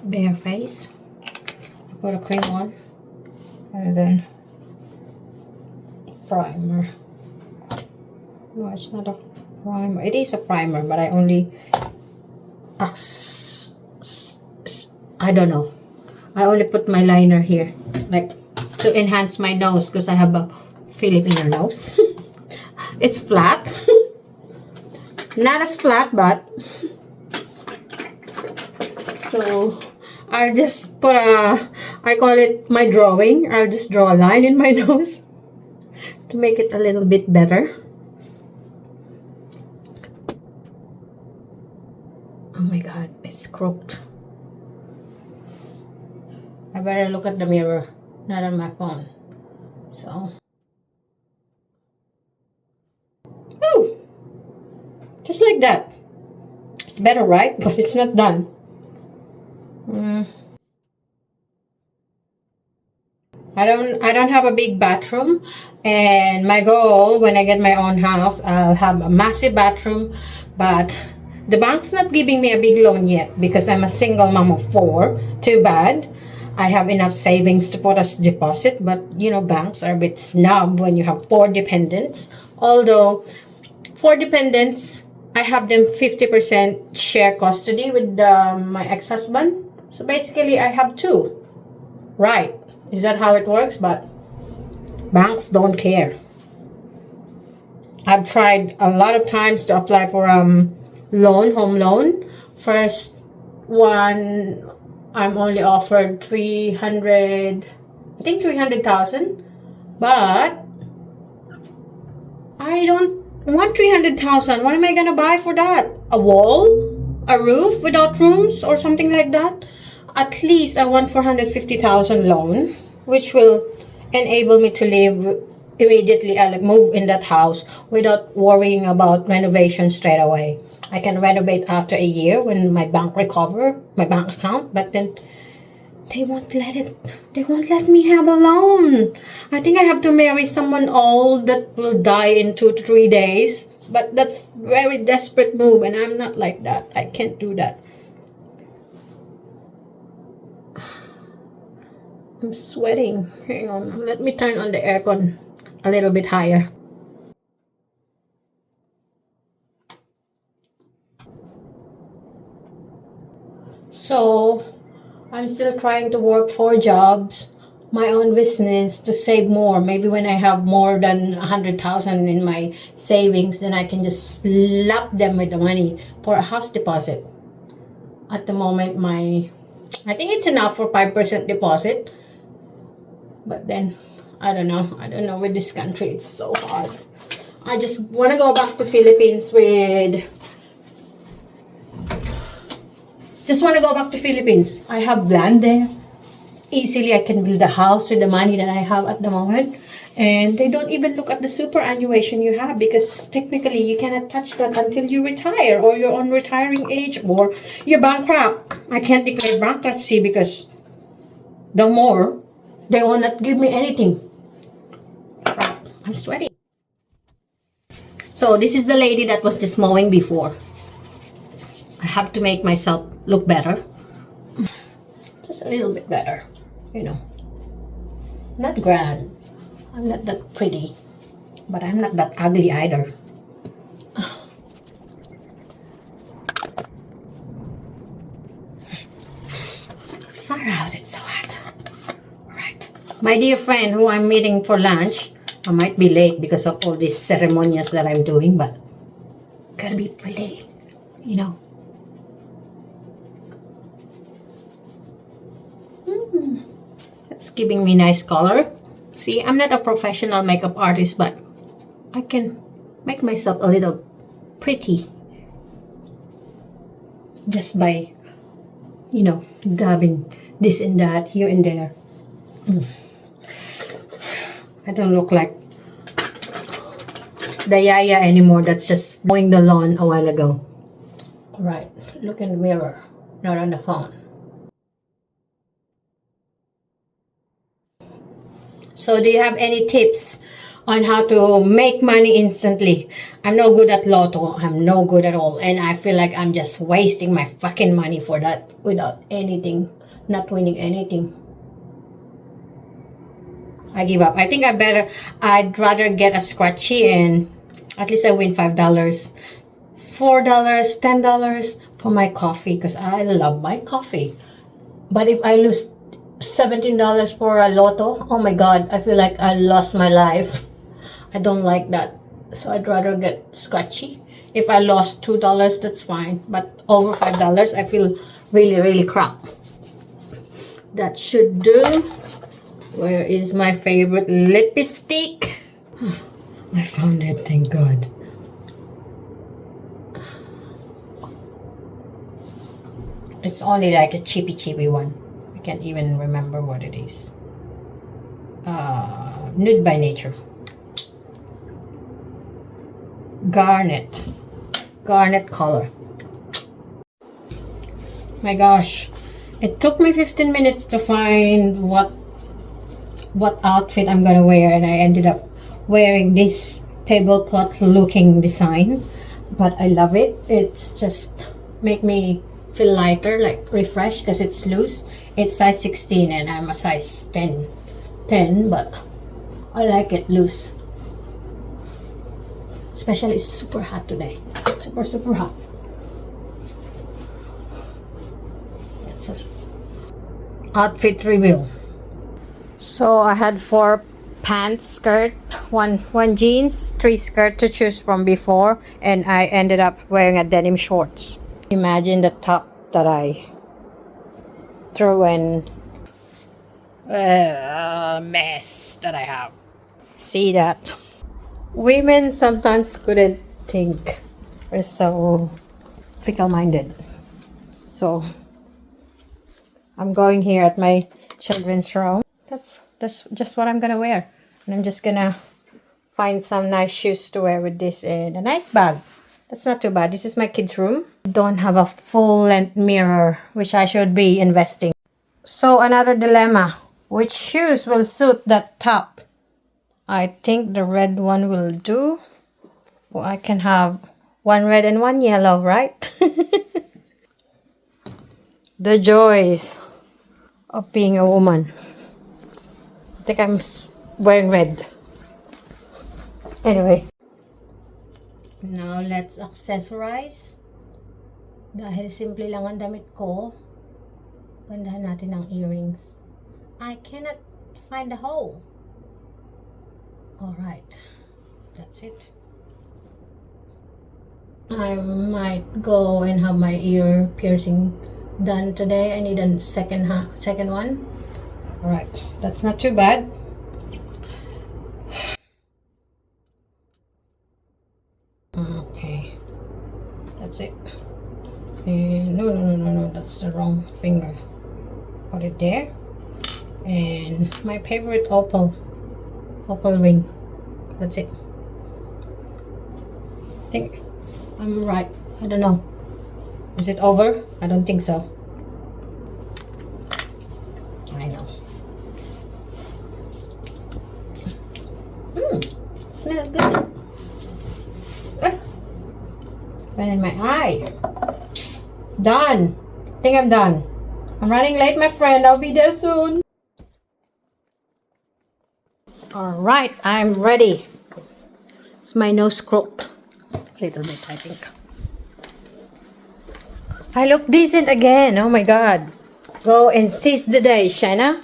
bare face. Put a cream on. And then primer. No, it's not a primer. It is a primer, but I only... I don't know. I only put my liner here. Like, to enhance my nose because I have a Filipino nose. It's flat. Not as flat, but... So, I'll just put a... I call it my drawing. I'll just draw a line in my nose to make it a little bit better. Oh my god, it's crooked. I better look at the mirror, not on my phone. So. Oh! Just like that. It's better, right? But it's not done. I don't have a big bathroom, and my goal when I get my own house, I'll have a massive bathroom, but the bank's not giving me a big loan yet because I'm a single mom of 4. Too bad. I have enough savings to put as deposit, but you know, banks are a bit snub when you have 4 dependents. Although 4 dependents, I have them 50% share custody with my ex-husband. So basically, I have 2. Right. Is that how it works? But banks don't care. I've tried a lot of times to apply for home loan. First one, I'm only offered 300, I think 300,000. But I don't want 300,000. What am I gonna buy for that? A wall? A roof without rooms or something like that? At least I want 450,000 loan, which will enable me to live immediately. I'll move in that house without worrying about renovation straight away. I can renovate after a year when my bank recover my bank account, but then they won't let me have a loan. I think I have to marry someone old that will die in 2 to 3 days. But that's very desperate move, and I'm not like that. I can't do that. I'm sweating. Hang on. Let me turn on the aircon a little bit higher. So, I'm still trying to work 4 jobs, my own business to save more. Maybe when I have more than 100,000 in my savings, then I can just slap them with the money for a house deposit. At the moment, I think it's enough for 5% deposit. But then, I don't know. With this country, it's so hard. I just want to go back to Philippines with... I have land there. Easily, I can build a house with the money that I have at the moment. And they don't even look at the superannuation you have because technically you cannot touch that until you retire or you're on retiring age or you're bankrupt. I can't declare bankruptcy because the more, they will not give me anything. I'm sweating. So this is the lady that was just mowing before. I have to make myself look better. Just a little bit better, you know. Not grand. I'm not that pretty. But I'm not that ugly either. Far out, it's so hot. Alright. My dear friend who I'm meeting for lunch, I might be late because of all these ceremonies that I'm doing, but gotta be pretty, you know. That's giving me nice color. See, I'm not a professional makeup artist, but I can make myself a little pretty just by, you know, dabbing this and that here and there. I don't look like the yaya anymore that's just mowing the lawn a while ago. Alright, look in the mirror, not on the phone. So do you have any tips on how to make money instantly. I'm no good at lotto. I'm no good at all. And I feel like I'm just wasting my fucking money for that without anything, not winning anything. I give up. I think I'd rather get a scratchy and at least I win $5, $4, $10 for my coffee because I love my coffee. But if I lose $17 for a lotto, oh my god, I feel like I lost my life. I don't like that. So I'd rather get scratchy. If I lost $2, that's fine. But over $5, I feel really, really crap. That should do. Where is my favorite lipstick? I found it, thank God. It's only like a cheapy one. I can't even remember what it is. Nude by Nature. Garnet color. My gosh. It took me 15 minutes to find what outfit I'm gonna wear, and I ended up wearing this tablecloth looking design, but I love it. It's just make me feel lighter, like refreshed, because it's loose. It's size 16 and I'm a size 10, but I like it loose. Especially it's super hot today. Super hot. Outfit reveal. So I had 4 pants skirt, one jeans, 3 skirt to choose from before, and I ended up wearing a denim shorts. Imagine the top that I threw in. Mess that I have. See that? Women sometimes couldn't think. We're so fickle-minded. So I'm going here at my children's room. That's just what I'm gonna wear, and I'm just gonna find some nice shoes to wear with this and a nice bag. That's not too bad. This is my kids' room. Don't have a full-length mirror, which I should be investing. So another dilemma: which shoes will suit that top? I think the red one will do. Well, I can have one red and one yellow, right? The joys of being a woman. I think I'm wearing red. Anyway. Now, let's accessorize. Dahil simple lang ang damit ko, gandahan natin ang earrings. I cannot find the hole. Alright. That's it. I might go and have my ear piercing done today. I need a second one. Alright, that's not too bad. Okay, that's it. And no, that's the wrong finger. Put it there. And my favorite opal ring. That's it. I think I'm right. I don't know. Is it over? I don't think so. I know. Smells good. Right in my eye. Done. Think I'm done. I'm running late, my friend. I'll be there soon. Alright, I'm ready. It's my nose crooked. A little bit, I think. I look decent again. Oh my god. Go and seize the day, Shana.